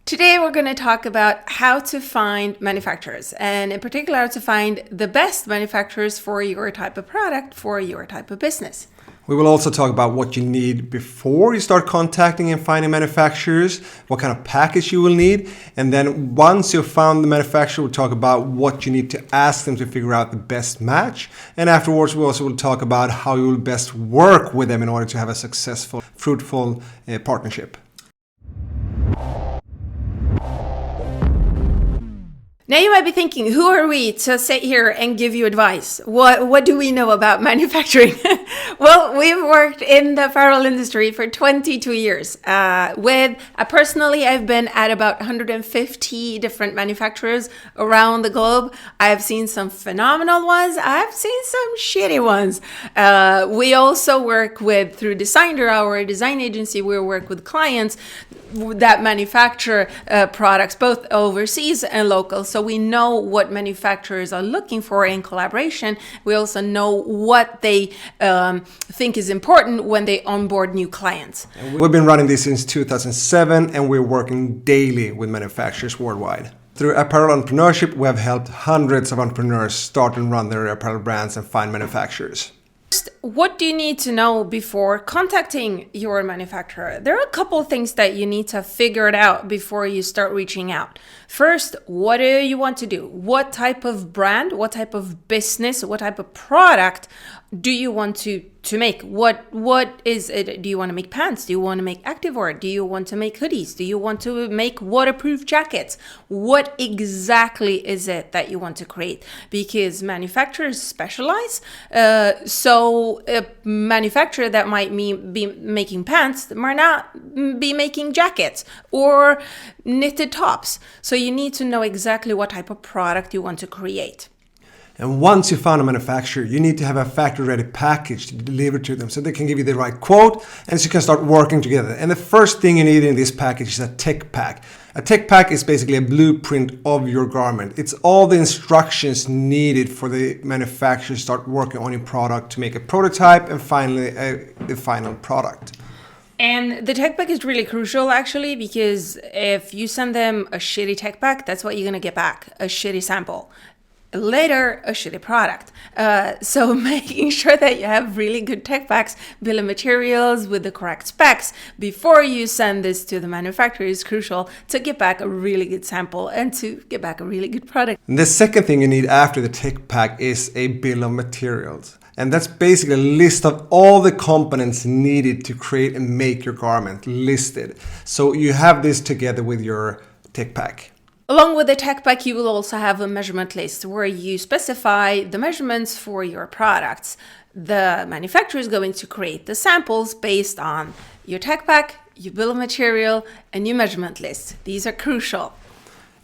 Today we're going to talk about how to find manufacturers, and in particular how to find the best manufacturers for your type of product, for your type of business. We will also talk about what you need before you start contacting and finding manufacturers, what kind of package you will need, and then once you've found the manufacturer, we'll talk about what you need to ask them to figure out the best match. And afterwards, we also will talk about how you will best work with them in order to have a successful, fruitful partnership. Now you might be thinking, who are we to sit here and give you advice? What do we know about manufacturing? Well, we've worked in the apparel industry for 22 years. Personally, I've been at about 150 different manufacturers around the globe. I've seen some phenomenal ones. I've seen some shitty ones. We also work with, through Designer, our design agency, we work with clients that manufacture products both overseas and local. So we know what manufacturers are looking for in collaboration. We also know what they think is important when they onboard new clients. We've been running this since 2007 and we're working daily with manufacturers worldwide. Through apparel entrepreneurship, we have helped hundreds of entrepreneurs start and run their apparel brands and find manufacturers. What do you need to know before contacting your manufacturer? There are a couple of things that you need to figure it out before you start reaching out. First, what do you want to do? What type of brand, what type of business, what type of product do you want to make? What is it? Do you want to make pants? Do you want to make activewear? Do you want to make hoodies? Do you want to make waterproof jackets? What exactly is it that you want to create? Because manufacturers specialize. So a manufacturer that might be making pants might not be making jackets or knitted tops. So you need to know exactly what type of product you want to create. And once you found a manufacturer, you need to have a factory-ready package to deliver to them so they can give you the right quote and so you can start working together. And the first thing you need in this package is a tech pack. A tech pack is basically a blueprint of your garment. It's all the instructions needed for the manufacturer to start working on your product to make a prototype and finally the final product. And the tech pack is really crucial actually, because if you send them a shitty tech pack, that's what you're going to get back, a shitty sample. Later, a shitty product. So making sure that you have really good tech packs, bill of materials with the correct specs before you send this to the manufacturer is crucial to get back a really good sample and to get back a really good product. And the second thing you need after the tech pack is a bill of materials. And that's basically a list of all the components needed to create and make your garment listed. So you have this together with your tech pack. Along with the tech pack, you will also have a measurement list where you specify the measurements for your products. The manufacturer is going to create the samples based on your tech pack, your bill of material, and your measurement list. These are crucial.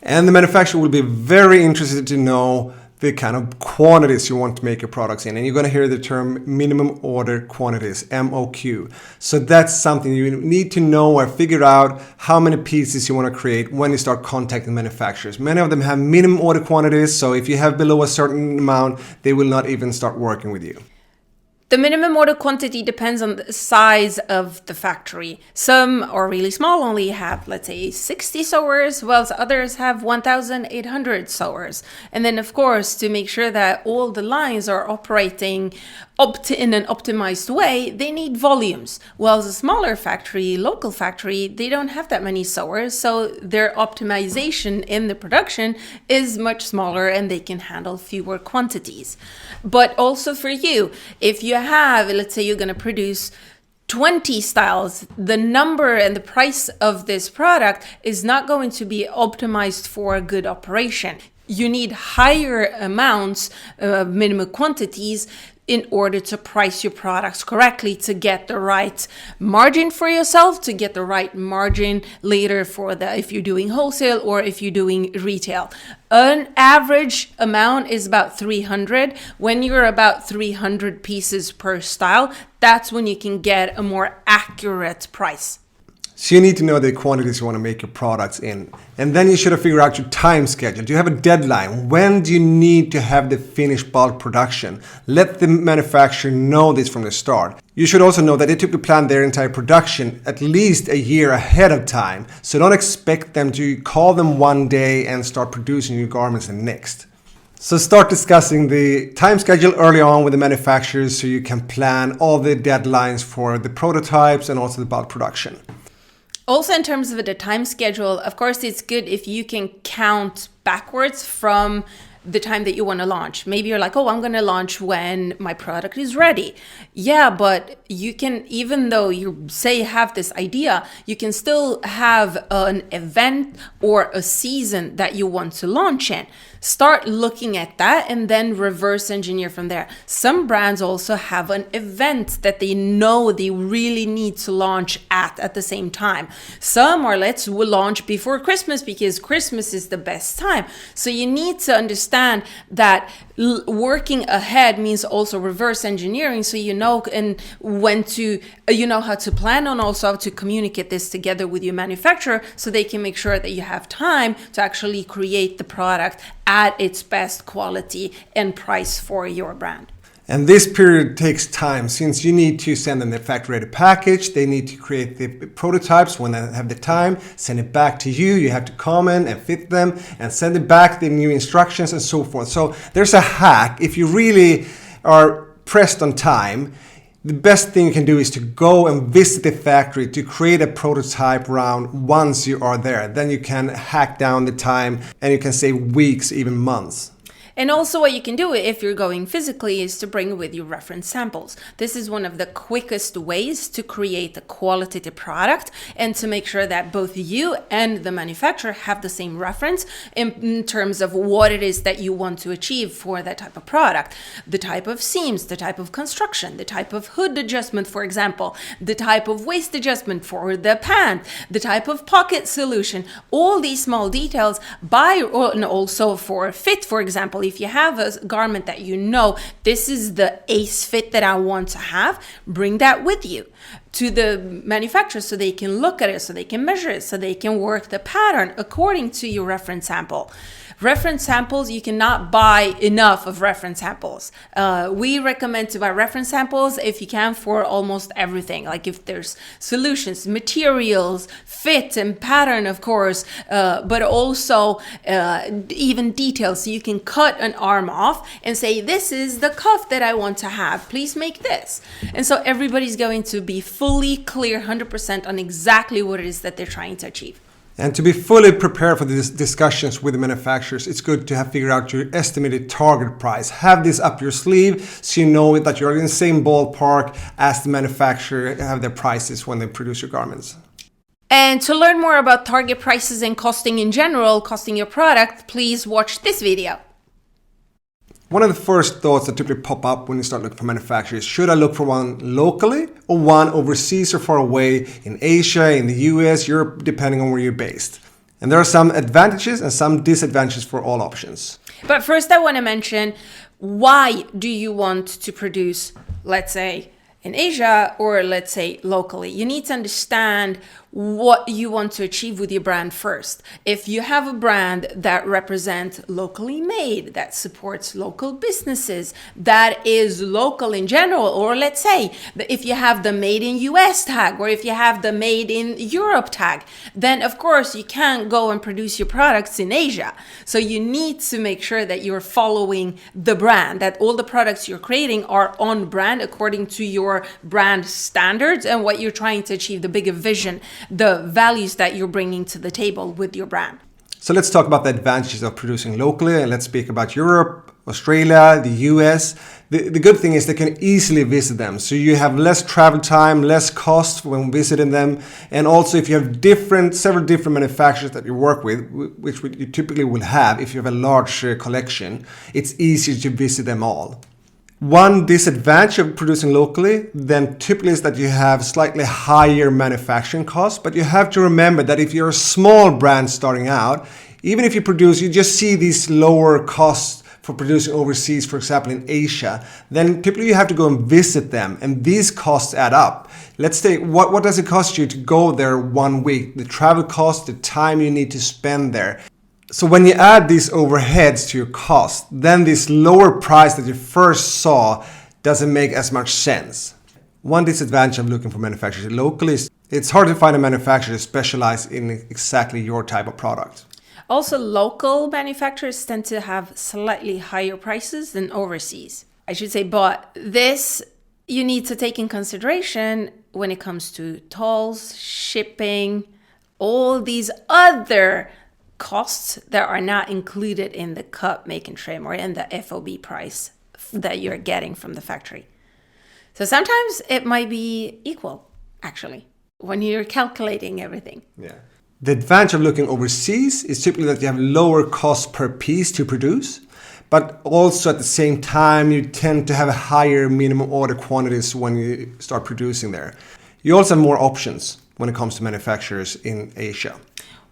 And the manufacturer will be very interested to know the kind of quantities you want to make your products in. And you're going to hear the term minimum order quantities, MOQ. So that's something you need to know or figure out how many pieces you want to create when you start contacting manufacturers. Many of them have minimum order quantities. So if you have below a certain amount, they will not even start working with you. The minimum order quantity depends on the size of the factory. Some are really small, only have, let's say, 60 sewers, whilst others have 1,800 sewers. And then, of course, to make sure that all the lines are operating in an optimized way, they need volumes. Whilst a smaller factory, local factory, they don't have that many sewers, so their optimization in the production is much smaller and they can handle fewer quantities. But also for you, if you have, let's say you're going to produce 20 styles, the number and the price of this product is not going to be optimized for a good operation. You need higher amounts, minimum quantities, in order to price your products correctly, to get the right margin for yourself, to get the right margin later for if you're doing wholesale or if you're doing retail. An average amount is about 300. When you're about 300 pieces per style, that's when you can get a more accurate price. So you need to know the quantities you want to make your products in. And then you should have figured out your time schedule. Do you have a deadline? When do you need to have the finished bulk production? Let the manufacturer know this from the start. You should also know that they typically plan their entire production at least a year ahead of time. So don't expect them to call them one day and start producing your garments the next. So start discussing the time schedule early on with the manufacturers so you can plan all the deadlines for the prototypes and also the bulk production. Also, in terms of the time schedule, of course, it's good if you can count backwards from the time that you want to launch. Maybe you're like, oh, I'm going to launch when my product is ready. Yeah, but you can, even though you say have this idea, you can still have an event or a season that you want to launch in. Start looking at that and then reverse engineer from there. Some brands also have an event that they know they really need to launch at the same time. Some are, let's launch before Christmas because Christmas is the best time. So you need to understand that working ahead means also reverse engineering, so you know and when to you know how to plan and also how to communicate this together with your manufacturer so they can make sure that you have time to actually create the product at its best quality and price for your brand. And this period takes time since you need to send them the factory ready package. They need to create the prototypes when they have the time, send it back to you. You have to comment and fit them and send it back, the new instructions and so forth. So there's a hack. If you really are pressed on time, the best thing you can do is to go and visit the factory to create a prototype round once you are there. Then you can hack down the time and you can save weeks, even months. And also what you can do if you're going physically is to bring with you reference samples. This is one of the quickest ways to create a qualitative product and to make sure that both you and the manufacturer have the same reference in terms of what it is that you want to achieve for that type of product. The type of seams, the type of construction, the type of hood adjustment, for example, the type of waist adjustment for the pant, the type of pocket solution, all these small details and also for fit, for example. If you have a garment that you know, this is the ace fit that I want to have, bring that with you to the manufacturer so they can look at it, so they can measure it, so they can work the pattern according to your reference sample. Reference samples, you cannot buy enough of reference samples. We recommend to buy reference samples if you can for almost everything. Like if there's solutions, materials, fit and pattern, of course, but also even details. So you can cut an arm off and say, this is the cuff that I want to have. Please make this. And so everybody's going to be fully clear 100% on exactly what it is that they're trying to achieve. And to be fully prepared for these discussions with the manufacturers, it's good to have figured out your estimated target price. Have this up your sleeve so you know that you're in the same ballpark as the manufacturer have their prices when they produce your garments. And to learn more about target prices and costing in general, costing your product, please watch this video. One of the first thoughts that typically pop up when you start looking for manufacturers, should I look for one locally or one overseas or far away in Asia, in the US, Europe, depending on where you're based? And there are some advantages and some disadvantages for all options. But first I want to mention, why do you want to produce, let's say, in Asia or let's say locally? You need to understand what you want to achieve with your brand first. If you have a brand that represents locally made, that supports local businesses, that is local in general, or let's say if you have the made in US tag or if you have the made in Europe tag, then of course you can't go and produce your products in Asia. So you need to make sure that you're following the brand, that all the products you're creating are on brand according to your brand standards and what you're trying to achieve, the bigger vision, the values that you're bringing to the table with your brand. So let's talk about the advantages of producing locally, and let's speak about Europe, Australia, the US. The good thing is they can easily visit them. So you have less travel time, less cost when visiting them. And also if you have several different manufacturers that you work with, which you typically will have if you have a large collection, it's easier to visit them all. One disadvantage of producing locally then typically is that you have slightly higher manufacturing costs, but you have to remember that if you're a small brand starting out, even if you produce, you just see these lower costs for producing overseas, for example, in Asia, then typically you have to go and visit them, and these costs add up. Let's say, what does it cost you to go there 1 week? The travel cost, the time you need to spend there. So when you add these overheads to your cost, then this lower price that you first saw doesn't make as much sense. One disadvantage of looking for manufacturers locally is it's hard to find a manufacturer specialized in exactly your type of product. Also, local manufacturers tend to have slightly higher prices than overseas, I should say, but this you need to take in consideration when it comes to tolls, shipping, all these other costs that are not included in the cup, make and trim, or in the FOB price that you're getting from the factory. So sometimes it might be equal, actually, when you're calculating everything. Yeah. The advantage of looking overseas is typically that you have lower cost per piece to produce, but also at the same time you tend to have higher minimum order quantities when you start producing there. You also have more options when it comes to manufacturers in Asia.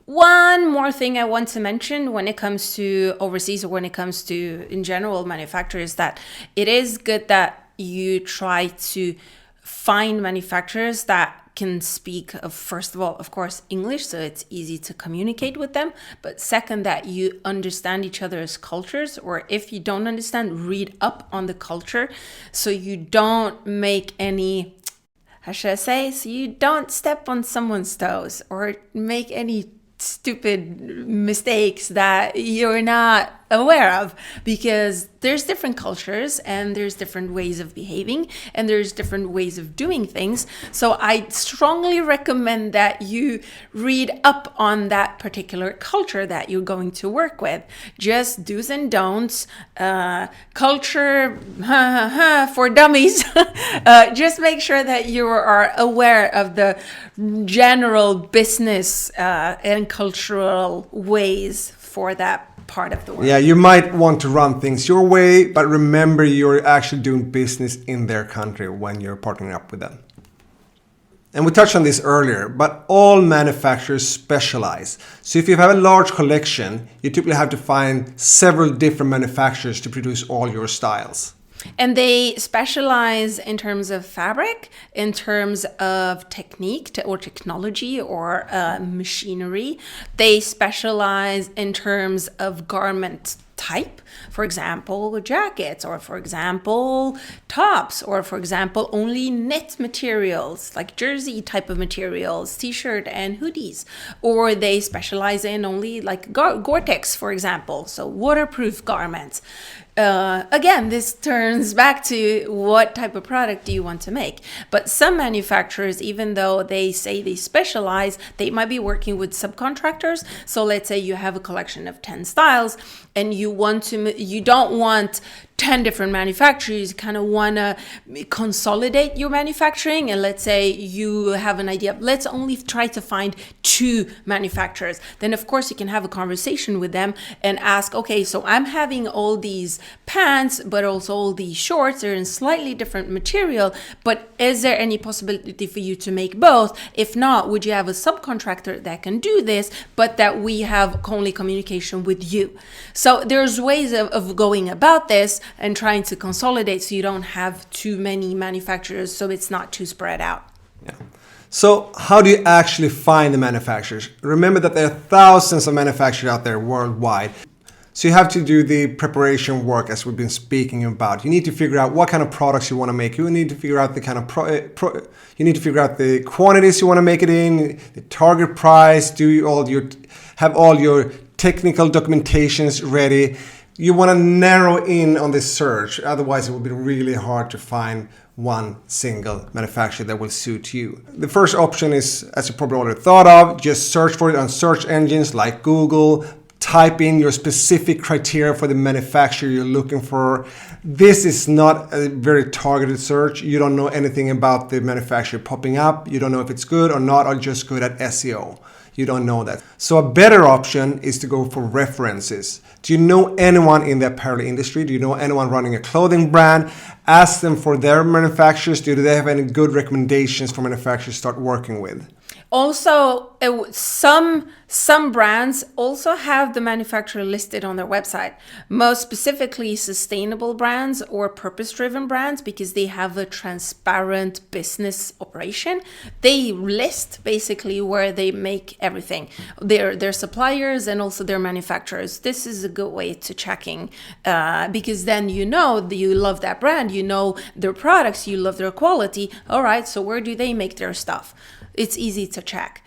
One more thing I want to mention when it comes to overseas, or when it comes to, in general, manufacturers, that it is good that you try to find manufacturers that can speak, first of all, of course, English, so it's easy to communicate with them. But second, that you understand each other's cultures, or if you don't understand, read up on the culture, so you don't make any, how should I say, so you don't step on someone's toes or make any stupid mistakes that you're not aware of, because there's different cultures and there's different ways of behaving and there's different ways of doing things. So I strongly recommend that you read up on that particular culture that you're going to work with. Just do's and don'ts, culture for dummies. Just make sure that you are aware of the general business and cultural ways for that part of the world. Yeah, you might want to run things your way, but remember you're actually doing business in their country when you're partnering up with them. And we touched on this earlier, but all manufacturers specialize. So if you have a large collection, you typically have to find several different manufacturers to produce all your styles. And they specialize in terms of fabric, in terms of technique or technology or machinery. They specialize in terms of garment type, for example, jackets, or for example, tops, or for example, only knit materials like jersey type of materials, t-shirt and hoodies. Or they specialize in only like Gore-Tex, for example, so waterproof garments. Again, this turns back to what type of product do you want to make. But some manufacturers, even though they say they specialize, they might be working with subcontractors. So let's say you have a collection of 10 styles and you don't want 10 different manufacturers, you kind of want to consolidate your manufacturing. And let's say you have an idea, let's only try to find 2 manufacturers. Then of course you can have a conversation with them and ask, okay, so I'm having all these pants, but also all these shorts, they're in slightly different material, but is there any possibility for you to make both? If not, would you have a subcontractor that can do this, but that we have only communication with you? So there's ways of going about this and trying to consolidate so you don't have too many manufacturers, so it's not too spread out. Yeah. So how do you actually find the manufacturers? Remember that there are thousands of manufacturers out there worldwide. So you have to do the preparation work, as we've been speaking about. You need to figure out what kind of products you want to make. You need to figure out the kind of you need to figure out the quantities you want to make it in, the target price, have all your technical documentations ready. You want to narrow in on this search, otherwise it will be really hard to find one single manufacturer that will suit you. The first option is, as you probably already thought of, just search for it on search engines like Google. Type in your specific criteria for the manufacturer you're looking for. This is not a very targeted search. You don't know anything about the manufacturer popping up. You don't know if it's good or not, or just good at SEO. You don't know that. So a better option is to go for references. Do you know anyone in the apparel industry? Do you know anyone running a clothing brand? Ask them for their manufacturers. Do they have any good recommendations for manufacturers to start working with? Also, some brands also have the manufacturer listed on their website. Most specifically, sustainable brands or purpose-driven brands, because they have a transparent business operation. They list basically where they make everything, their suppliers and also their manufacturers. This is a good way to checking, because then you know that you love that brand, you know their products, you love their quality. All right, so where do they make their stuff? It's easy to check.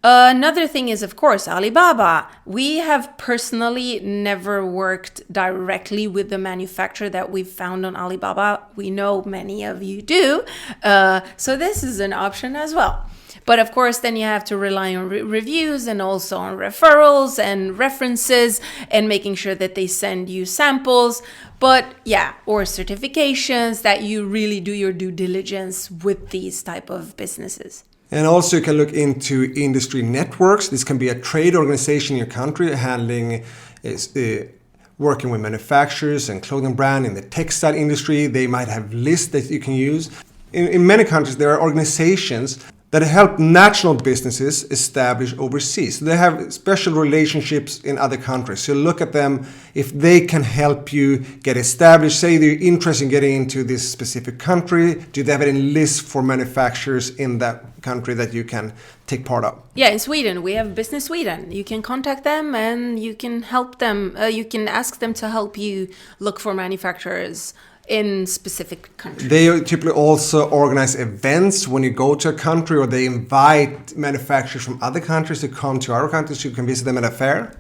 Another thing is, of course, Alibaba. We have personally never worked directly with the manufacturer that we've found on Alibaba. We know many of you do. So this is an option as well. But of course, then you have to rely on reviews and also on referrals and references and making sure that they send you samples. But yeah, or certifications, that you really do your due diligence with these type of businesses. And also you can look into industry networks. This can be a trade organization in your country handling working with manufacturers and clothing brand in the textile industry. They might have lists that you can use. In many countries, there are organizations that help national businesses establish overseas. So they have special relationships in other countries. So look at them if they can help you get established. Say they're interested in getting into this specific country. Do they have any lists for manufacturers in that country that you can take part of? Yeah, in Sweden, we have Business Sweden. You can contact them and you can help them. You can ask them to help you look for manufacturers in specific countries. They typically also organize events when you go to a country, or they invite manufacturers from other countries to come to our country so you can visit them at a fair.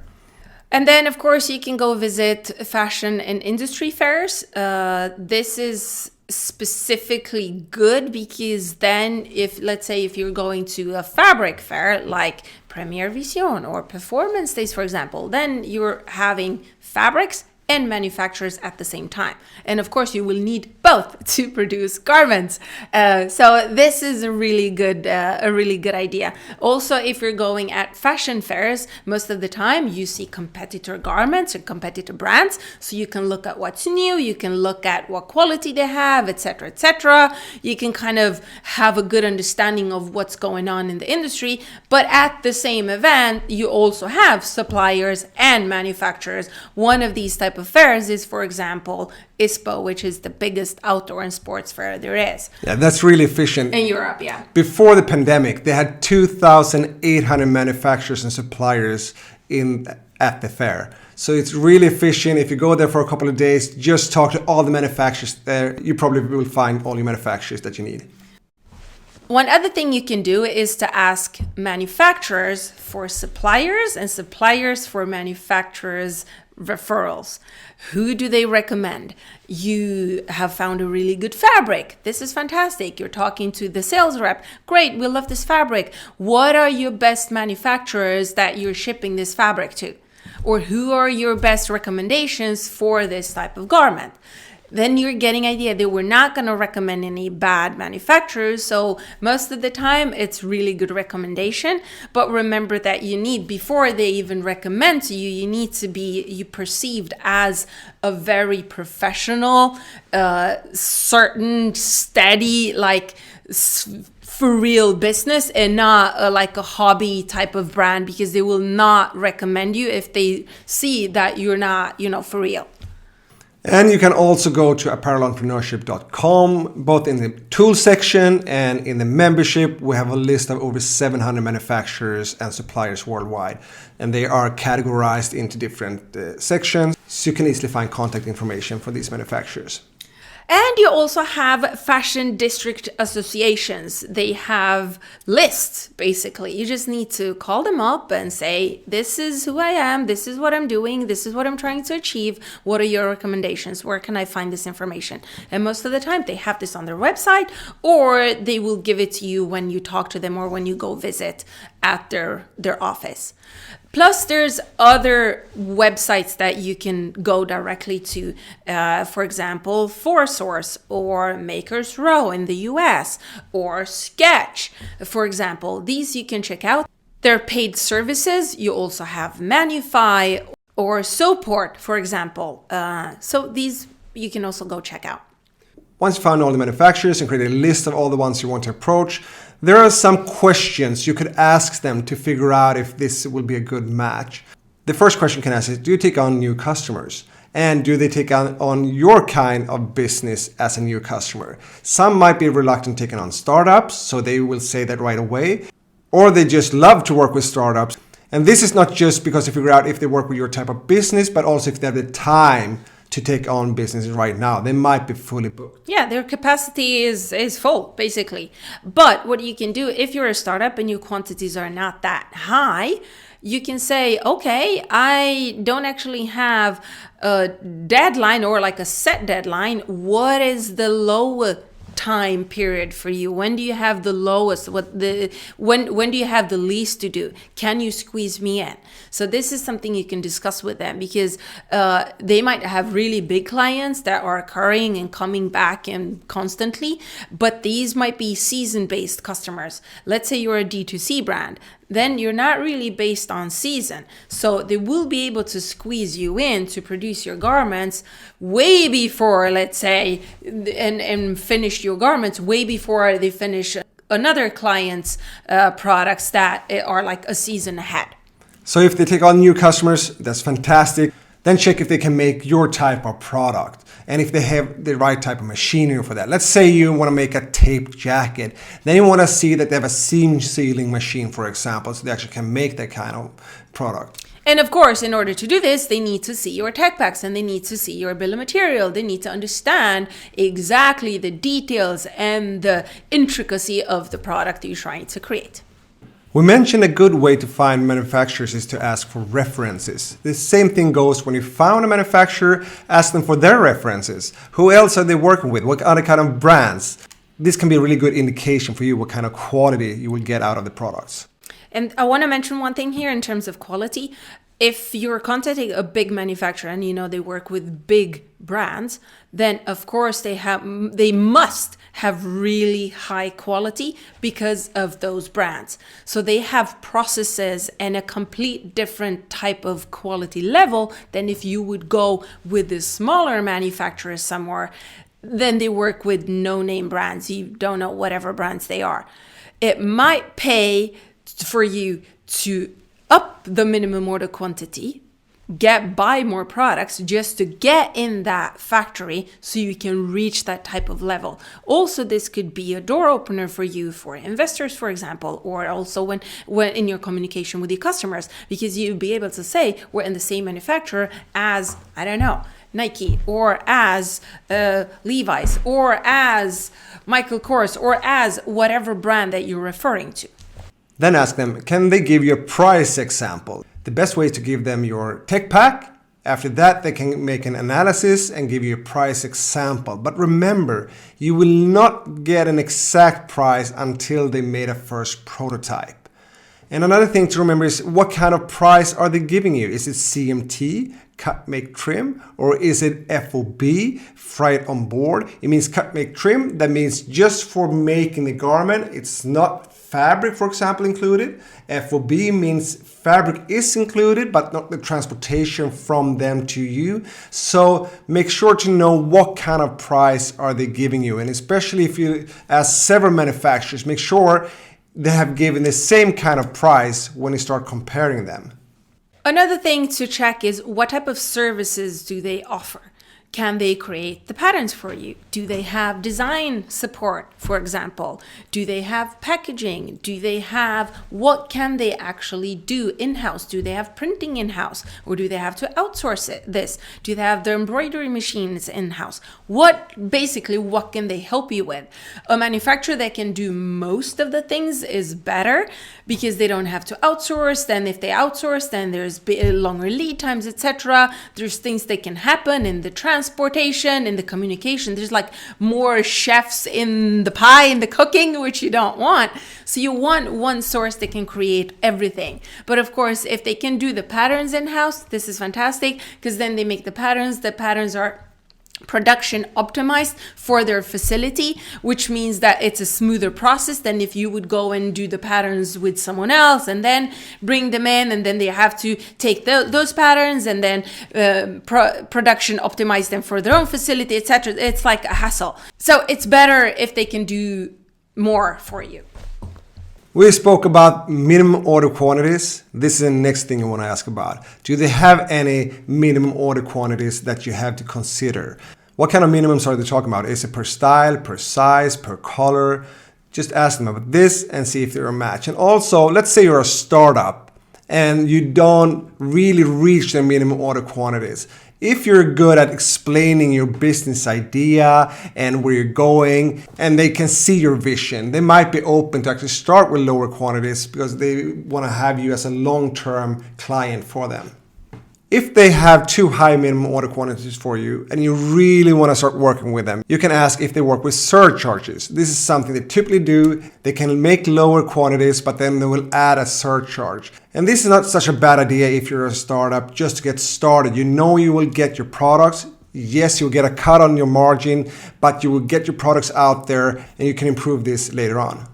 And then, of course, you can go visit fashion and industry fairs. This is specifically good because then let's say if you're going to a fabric fair like Premiere Vision or Performance Days, for example, then you're having fabrics and manufacturers at the same time. And of course, you will need both to produce garments. So this is a really good idea. Also, if you're going at fashion fairs, most of the time you see competitor garments or competitor brands. So you can look at what's new, you can look at what quality they have, etc., etc. You can kind of have a good understanding of what's going on in the industry. But at the same event, you also have suppliers and manufacturers. One of these type of fairs is, for example, ISPO, which is the biggest outdoor and sports fair there is. Yeah, that's really efficient. In Europe, yeah. Before the pandemic, they had 2,800 manufacturers and suppliers at the fair. So it's really efficient. If you go there for a couple of days, just talk to all the manufacturers there. You probably will find all your manufacturers that you need. One other thing you can do is to ask manufacturers for suppliers and suppliers for manufacturers referrals. Who do they recommend? You have found a really good fabric. This is fantastic. You're talking to the sales rep. Great, we love this fabric. What are your best manufacturers that you're shipping this fabric to? Or who are your best recommendations for this type of garment? Then you're getting idea. They were not going to recommend any bad manufacturers. So most of the time it's really good recommendation. But remember that you need, before they even recommend to you, you need to be perceived as a very professional, certain, steady, like for real business, and not like a hobby type of brand, because they will not recommend you if they see that you're not, for real. And you can also go to apparelentrepreneur.com, both in the tool section and in the membership. We have a list of over 700 manufacturers and suppliers worldwide, and they are categorized into different sections, so you can easily find contact information for these manufacturers. And you also have fashion district associations. They have lists, basically. You just need to call them up and say, this is who I am, this is what I'm doing, this is what I'm trying to achieve. What are your recommendations? Where can I find this information? And most of the time they have this on their website, or they will give it to you when you talk to them or when you go visit at their office. Plus, there's other websites that you can go directly to, for example, ForSource or Makers Row in the US, or Sketch, for example. These you can check out. They're paid services. You also have Manufy or Soport, for example. So these you can also go check out. Once you found all the manufacturers and create a list of all the ones you want to approach, there are some questions you could ask them to figure out if this will be a good match. The first question you can ask is, do you take on new customers? And do they take on your kind of business as a new customer? Some might be reluctant taking on startups, so they will say that right away. Or they just love to work with startups. And this is not just because they figure out if they work with your type of business, but also if they have the time to take on businesses right now. They might be fully booked. Yeah, their capacity is full, basically. But what you can do, if you're a startup and your quantities are not that high, you can say, okay, I don't actually have a deadline or like a set deadline. What is the low time period for you? When do you have the lowest? When do you have the least to do? Can you squeeze me in? So this is something you can discuss with them, because they might have really big clients that are occurring and coming back and constantly, but these might be season-based customers. Let's say you're a D2C brand. Then you're not really based on season. So they will be able to squeeze you in to produce your garments way before, let's say, and finish your garments way before they finish another client's products that are like a season ahead. So if they take on new customers, that's fantastic. Then check if they can make your type of product and if they have the right type of machinery for that. Let's say you want to make a taped jacket. Then you want to see that they have a seam sealing machine, for example, so they actually can make that kind of product. And of course, in order to do this, they need to see your tech packs and they need to see your bill of material. They need to understand exactly the details and the intricacy of the product you're trying to create. We mentioned a good way to find manufacturers is to ask for references. The same thing goes when you found a manufacturer, ask them for their references. Who else are they working with? What other kind of brands? This can be a really good indication for you what kind of quality you will get out of the products. And I want to mention one thing here in terms of quality. If you're contacting a big manufacturer and you know they work with big brands, then of course they must have really high quality because of those brands. So they have processes and a complete different type of quality level than if you would go with the smaller manufacturers somewhere. Then they work with no-name brands. You don't know whatever brands they are. It might pay for you to up the minimum order quantity, buy more products just to get in that factory so you can reach that type of level. Also, this could be a door opener for you for investors, for example, or also when in your communication with your customers, because you'll be able to say, we're in the same manufacturer as, I don't know, Nike, or as Levi's, or as Michael Kors, or as whatever brand that you're referring to. Then ask them, can they give you a price example? The best way is to give them your tech pack. After that, they can make an analysis and give you a price example. But remember, you will not get an exact price until they made a first prototype. And another thing to remember is what kind of price are they giving you? Is it CMT, cut, make, trim, or is it FOB, freight on board? It means cut, make, trim. That means just for making the garment. It's not fabric, for example, included. FOB means fabric is included, but not the transportation from them to you. So make sure to know what kind of price are they giving you. And especially if you ask several manufacturers, make sure they have given the same kind of price when you start comparing them. Another thing to check is what type of services do they offer? Can they create the patterns for you? Do they have design support, for example? Do they have packaging? Do they have, what can they actually do in-house? Do they have printing in-house? Or do they have to outsource this? Do they have the embroidery machines in-house? What can they help you with? A manufacturer that can do most of the things is better because they don't have to outsource. Then if they outsource, then there's longer lead times, etc. There's things that can happen in the transportation, in the communication. There's like more chefs in the pie, in the cooking, which you don't want. So you want one source that can create everything. But of course, if they can do the patterns in-house, this is fantastic because then they make the patterns. The patterns are production optimized for their facility, which means that it's a smoother process than if you would go and do the patterns with someone else and then bring them in, and then they have to take those patterns and then production optimize them for their own facility, etc. It's like a hassle. So it's better if they can do more for you. We spoke about minimum order quantities. This is the next thing I want to ask about. Do they have any minimum order quantities that you have to consider? What kind of minimums are they talking about? Is it per style, per size, per color? Just ask them about this and see if they're a match. And also, let's say you're a startup and you don't really reach the minimum order quantities. If you're good at explaining your business idea and where you're going, and they can see your vision, they might be open to actually start with lower quantities because they want to have you as a long-term client for them. If they have too high minimum order quantities for you and you really want to start working with them, you can ask if they work with surcharges. This is something they typically do. They can make lower quantities, but then they will add a surcharge. And this is not such a bad idea if you're a startup just to get started. You know you will get your products. Yes, you'll get a cut on your margin, but you will get your products out there and you can improve this later on.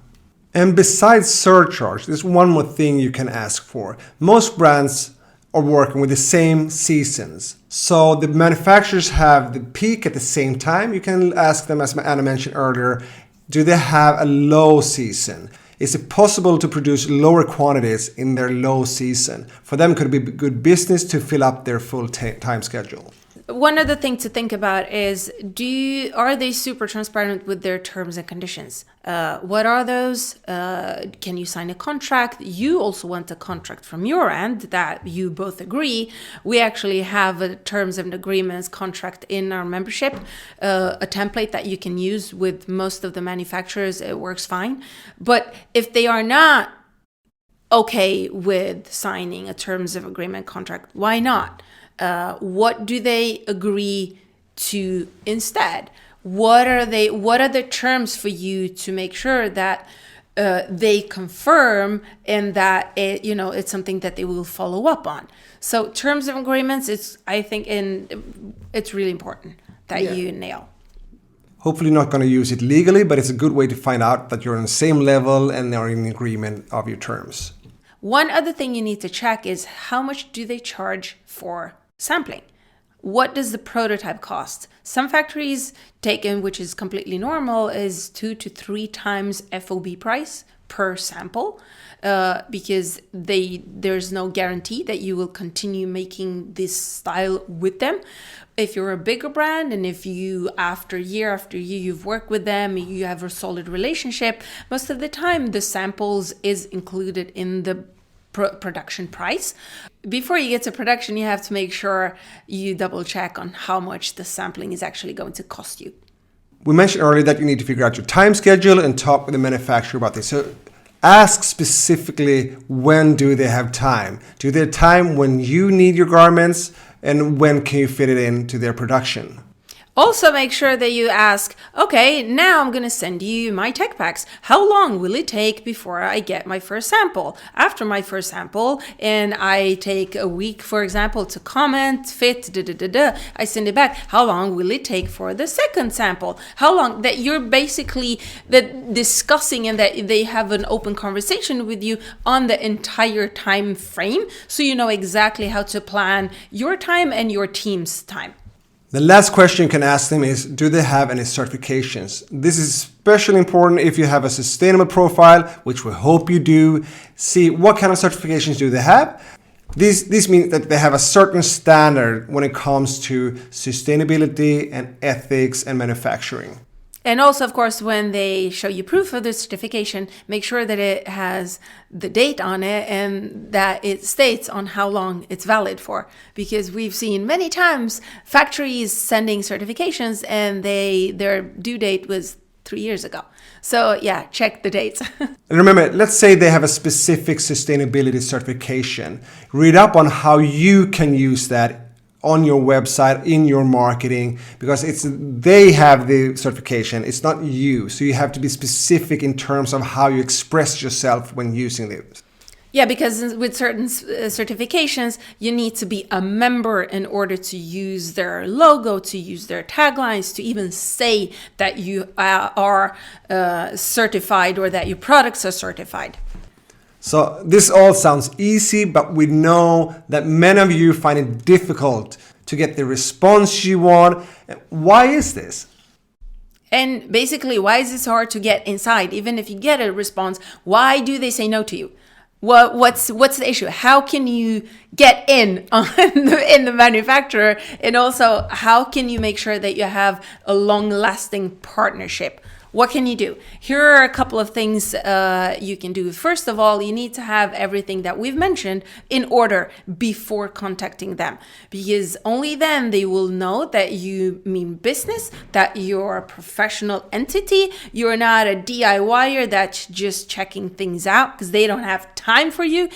And besides surcharge, there's one more thing you can ask for. Most brands are working with the same seasons. So the manufacturers have the peak at the same time. You can ask them, as Anna mentioned earlier, do they have a low season? Is it possible to produce lower quantities in their low season? For them, could it be good business to fill up their full time schedule? One other thing to think about is, are they super transparent with their terms and conditions? What are those? Can you sign a contract? You also want a contract from your end that you both agree. We actually have a terms and agreements contract in our membership, a template that you can use with most of the manufacturers. It works fine. But if they are not okay with signing a terms of agreement contract, why not? What do they agree to instead? What are the terms for you to make sure that they confirm and that it's something that they will follow up on? So terms of agreements, it's really important that you nail. Hopefully not going to use it legally, but it's a good way to find out that you're on the same level and are in agreement of your terms. One other thing you need to check is how much do they charge for sampling? What does the prototype cost? Some factories taken, which is completely normal, is 2 to 3 times FOB price per sample, because there's no guarantee that you will continue making this style with them. If you're a bigger brand and if you after year you've worked with them, you have a solid relationship, most of the time the samples is included in the production price. Before you get to production, you have to make sure you double check on how much the sampling is actually going to cost you. We mentioned earlier that you need to figure out your time schedule and talk with the manufacturer about this. So ask specifically, when do they have time? Do they have time when you need your garments, and when can you fit it into their production? Also, make sure that you ask, okay, now I'm going to send you my tech packs. How long will it take before I get my first sample? After my first sample, and I take a week, for example, to comment, fit, I send it back. How long will it take for the second sample? How long that you're basically discussing and that they have an open conversation with you on the entire time frame, so you know exactly how to plan your time and your team's time. The last question you can ask them is, do they have any certifications? This is especially important if you have a sustainable profile, which we hope you do. See what kind of certifications do they have. This means that they have a certain standard when it comes to sustainability and ethics and manufacturing. And also, of course, when they show you proof of the certification, make sure that it has the date on it and that it states on how long it's valid for. Because we've seen many times factories sending certifications and their due date was 3 years ago. So yeah, check the dates. And remember, let's say they have a specific sustainability certification. Read up on how you can use that on your website, in your marketing, because they have the certification, it's not you. So you have to be specific in terms of how you express yourself when using it. Yeah, because with certain certifications, you need to be a member in order to use their logo, to use their taglines, to even say that you are certified or that your products are certified. So this all sounds easy, but we know that many of you find it difficult to get the response you want. Why is this? And basically, why is this hard to get inside? Even if you get a response, why do they say no to you? What's the issue? How can you get in in the manufacturer? And also, how can you make sure that you have a long-lasting partnership? What can you do? Here are a couple of things you can do. First of all, you need to have everything that we've mentioned in order before contacting them, because only then they will know that you mean business, that you're a professional entity. You're not a DIYer that's just checking things out, because they don't have time for you.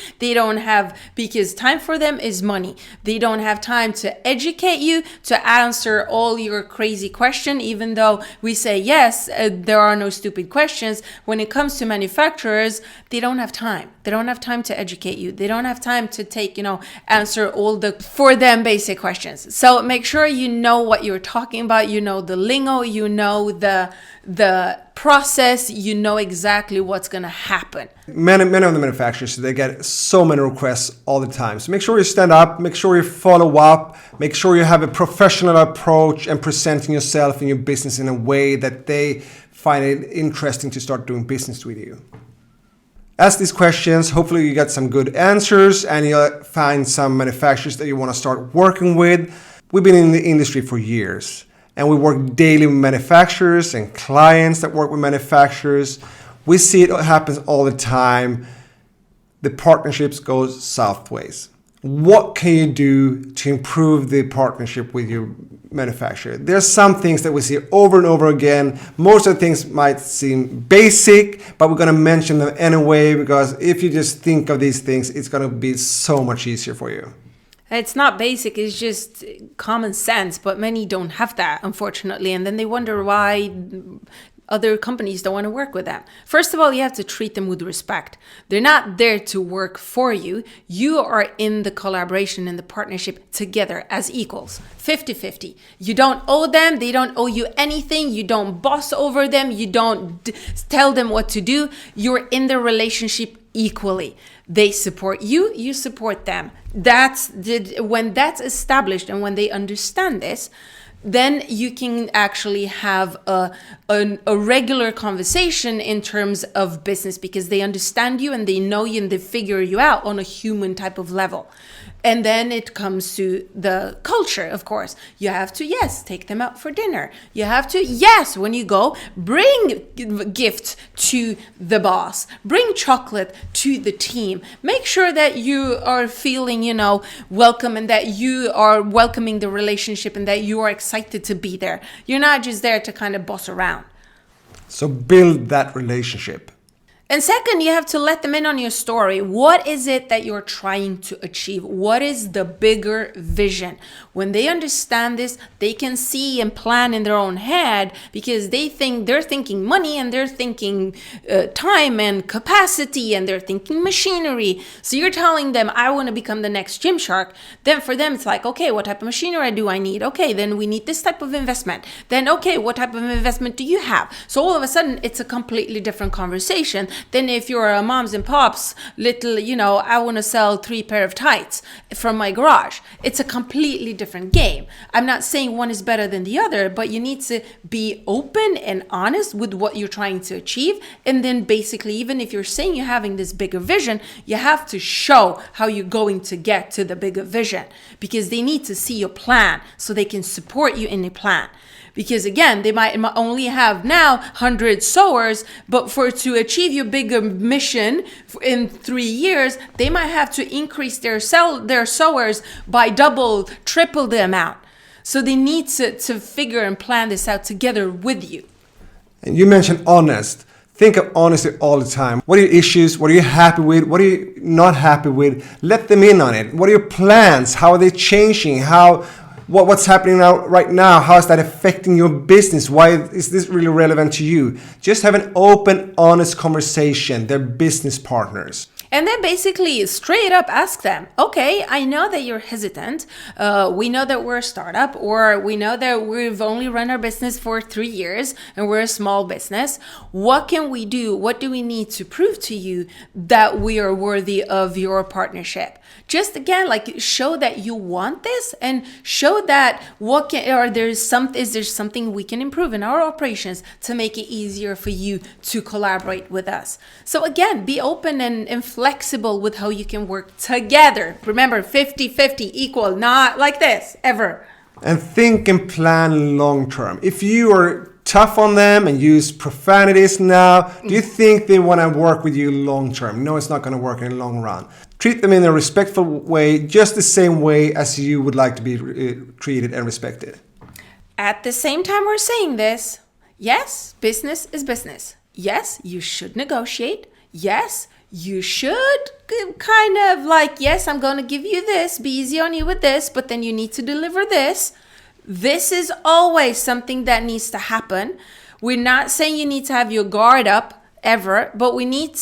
Because time for them is money. They don't have time to educate you, to answer all your crazy questions, even though we say yes, there are no stupid questions. When it comes to manufacturers, they don't have time. They don't have time to educate you. They don't have time to answer all the, for them, basic questions. So make sure you know what you're talking about. You know the lingo, you know the process, you know exactly what's going to happen. Many of the manufacturers, they get so many requests all the time. So make sure you stand up, make sure you follow up, make sure you have a professional approach and presenting yourself and your business in a way that they find it interesting to start doing business with you. Ask these questions. Hopefully you get some good answers and you'll find some manufacturers that you want to start working with. We've been in the industry for years and we work daily with manufacturers and clients that work with manufacturers. We see it happens all the time. The partnerships go southways. What can you do to improve the partnership with your manufacturer? There's some things that we see over and over again. Most of the things might seem basic, but we're going to mention them anyway, because if you just think of these things, it's going to be so much easier for you. It's not basic, it's just common sense, but many don't have that, unfortunately, and then they wonder why other companies don't want to work with them. First of all, you have to treat them with respect. They're not there to work for you. You are in the collaboration and the partnership together as equals, 50-50. You don't owe them. They don't owe you anything. You don't boss over them. You don't tell them what to do. You're in the relationship equally. They support you, you support them. When that's established and when they understand this, then you can actually have a regular conversation in terms of business, because they understand you and they know you and they figure you out on a human type of level. And then it comes to the culture, of course. You have to, yes, take them out for dinner. You have to, yes, when you go, bring gifts to the boss. Bring chocolate to the team. Make sure that you are feeling, welcome, and that you are welcoming the relationship and that you are excited to be there. You're not just there to kind of boss around. So build that relationship. And second, you have to let them in on your story. What is it that you're trying to achieve? What is the bigger vision? When they understand this, they can see and plan in their own head, because they're thinking money, and they're thinking time and capacity, and they're thinking machinery. So you're telling them, I want to become the next Gymshark. Then for them, it's like, okay, what type of machinery do I need? Okay, then we need this type of investment. Then, okay, what type of investment do you have? So all of a sudden, it's a completely different conversation than if you're a moms and pops little, I want to sell 3 pair of tights from my garage. It's a completely different game. I'm not saying one is better than the other, but you need to be open and honest with what you're trying to achieve. And then basically, even if you're saying you're having this bigger vision, you have to show how you're going to get to the bigger vision, because they need to see your plan so they can support you in the plan. Because again, they might only have now 100 sewers, but to achieve your bigger mission in 3 years, they might have to increase their sewers by double, triple the amount. So they need to figure and plan this out together with you. And you mentioned honest. Think of honesty all the time. What are your issues? What are you happy with? What are you not happy with? Let them in on it. What are your plans? How are they changing? What's happening right now? How is that affecting your business? Why is this really relevant to you? Just have an open, honest conversation. They're business partners. And then basically straight up ask them, okay, I know that you're hesitant. We know that we're a startup, or we know that we've only run our business for 3 years and we're a small business. What can we do? What do we need to prove to you that we are worthy of your partnership? Just again, like show that you want this, and show that is there something we can improve in our operations to make it easier for you to collaborate with us. So again, be open and flexible with how you can work together. Remember, 50-50 equal, not like this ever. And think and plan long term. If you are tough on them and use profanities now, do you think they want to work with you long term? No, it's not going to work in the long run. Treat them in a respectful way, just the same way as you would like to be treated and respected. At the same time we're saying this, yes, business is business. Yes, you should negotiate. Yes, you should kind of like, yes, I'm going to give you this, be easy on you with this, but then you need to deliver this. This is always something that needs to happen. We're not saying you need to have your guard up ever, but you need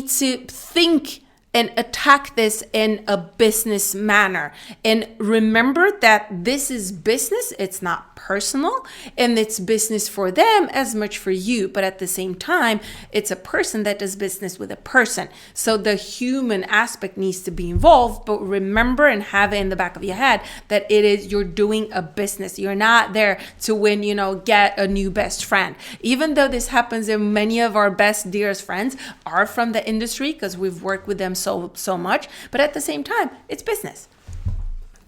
to think and attack this in a business manner. And remember that this is business, it's not personal, and it's business for them as much for you. But at the same time, it's a person that does business with a person. So the human aspect needs to be involved, but remember and have it in the back of your head that you're doing a business. You're not there to win, get a new best friend. Even though this happens, and many of our best, dearest friends are from the industry because we've worked with them so much, but at the same time, it's business.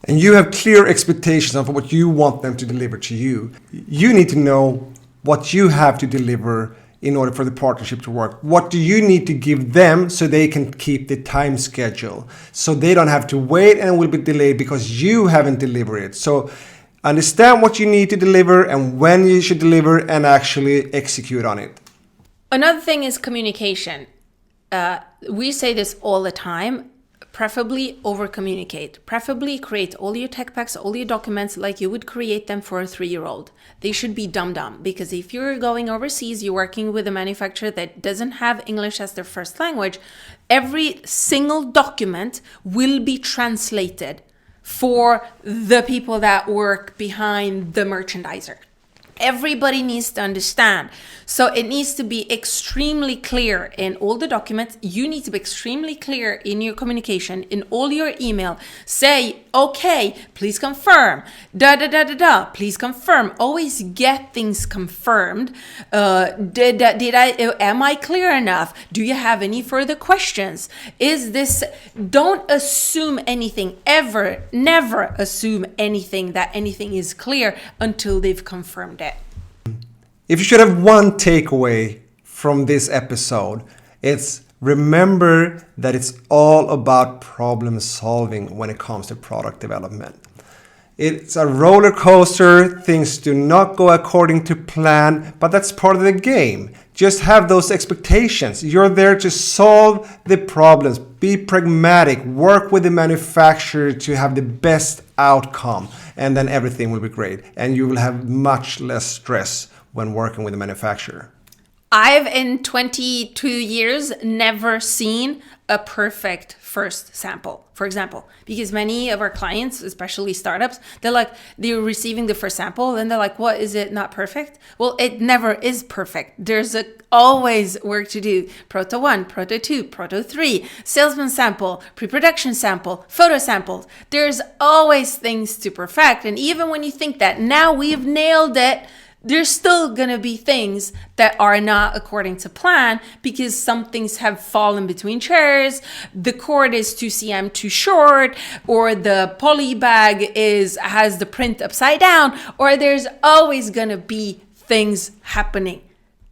And you have clear expectations of what you want them to deliver to you. You need to know what you have to deliver in order for the partnership to work. What do you need to give them so they can keep the time schedule, so they don't have to wait and will be delayed because you haven't delivered it. So understand what you need to deliver and when you should deliver, and actually execute on it. Another thing is communication. We say this all the time. Preferably over communicate. Preferably create all your tech packs, all your documents like you would create them for a 3-year-old. They should be dumb, because if you're going overseas, you're working with a manufacturer that doesn't have English as their first language, every single document will be translated for the people that work behind the merchandiser. Everybody needs to understand. So it needs to be extremely clear in all the documents. You need to be extremely clear in your communication, in all your email. Say, okay, please confirm. Please confirm. Always get things confirmed. Am I clear enough? Do you have any further questions? Don't assume anything ever. Never assume anything, that anything is clear until they've confirmed it. If you should have one takeaway from this episode, it's remember that it's all about problem solving when it comes to product development. It's a roller coaster. Things do not go according to plan, but that's part of the game. Just have those expectations. You're there to solve the problems. Be pragmatic. Work with the manufacturer to have the best outcome, and then everything will be great. And you will have much less stress when working with a manufacturer. I've, in 22 years, never seen a perfect first sample, for example, because many of our clients, especially startups, they're receiving the first sample and they're like, what, is it not perfect? Well, it never is perfect. There's always work to do. Proto 1, Proto 2, Proto 3, salesman sample, pre-production sample, photo samples. There's always things to perfect. And even when you think that now we've nailed it, there's still going to be things that are not according to plan because some things have fallen between chairs, the cord is 2 cm too short, or the poly bag has the print upside down, or there's always going to be things happening.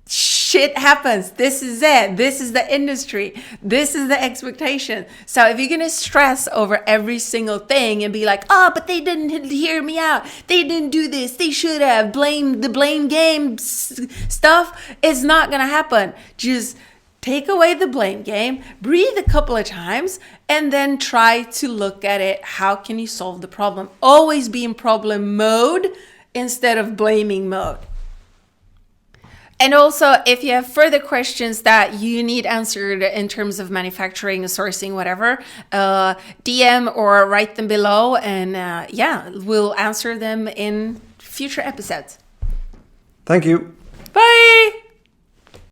Shit happens. This is it. This is the industry. This is the expectation. So if you're going to stress over every single thing and be like, oh, but they didn't hear me out. They didn't do this. They should have the blame game stuff. It's not going to happen. Just take away the blame game, breathe a couple of times, and then try to look at it. How can you solve the problem? Always be in problem mode instead of blaming mode. And also, if you have further questions that you need answered in terms of manufacturing, sourcing, whatever, DM or write them below, and we'll answer them in future episodes. Thank you.